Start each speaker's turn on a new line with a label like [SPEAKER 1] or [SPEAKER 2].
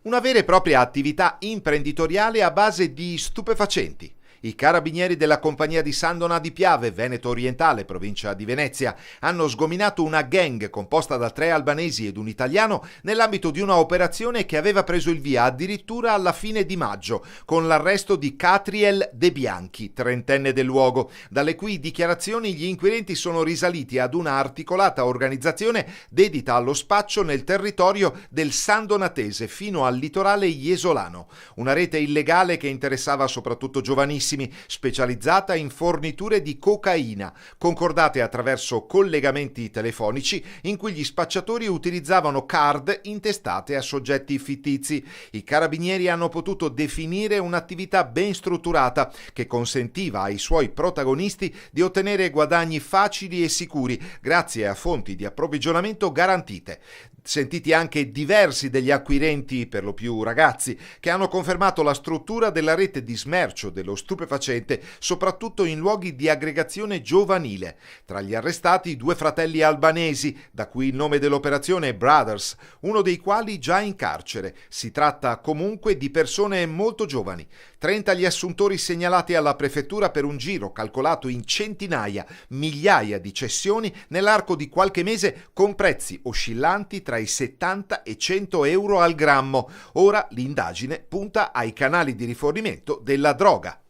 [SPEAKER 1] Una vera e propria attività imprenditoriale a base di stupefacenti. I carabinieri della compagnia di Sandona di Piave, Veneto Orientale, provincia di Venezia, hanno sgominato una gang composta da 3 albanesi ed un italiano nell'ambito di una operazione che aveva preso il via addirittura alla fine di maggio, con l'arresto di Catriel De Bianchi, trentenne del luogo, dalle cui dichiarazioni gli inquirenti sono risaliti ad una articolata organizzazione dedita allo spaccio nel territorio del Sandonatese fino al litorale iesolano, una rete illegale che interessava soprattutto giovanissimi, specializzata in forniture di cocaina, concordate attraverso collegamenti telefonici in cui gli spacciatori utilizzavano card intestate a soggetti fittizi. I carabinieri hanno potuto definire un'attività ben strutturata che consentiva ai suoi protagonisti di ottenere guadagni facili e sicuri grazie a fonti di approvvigionamento garantite. Sentiti anche diversi degli acquirenti, per lo più ragazzi, che hanno confermato la struttura della rete di smercio dello stupefacente, soprattutto in luoghi di aggregazione giovanile. Tra gli arrestati 2 fratelli albanesi, da cui il nome dell'operazione Brothers, uno dei quali già in carcere. Si tratta comunque di persone molto giovani. 30 gli assuntori segnalati alla prefettura per un giro calcolato in centinaia, migliaia di cessioni nell'arco di qualche mese, con prezzi oscillanti tra i 70 e 100 euro al grammo. Ora l'indagine punta ai canali di rifornimento della droga.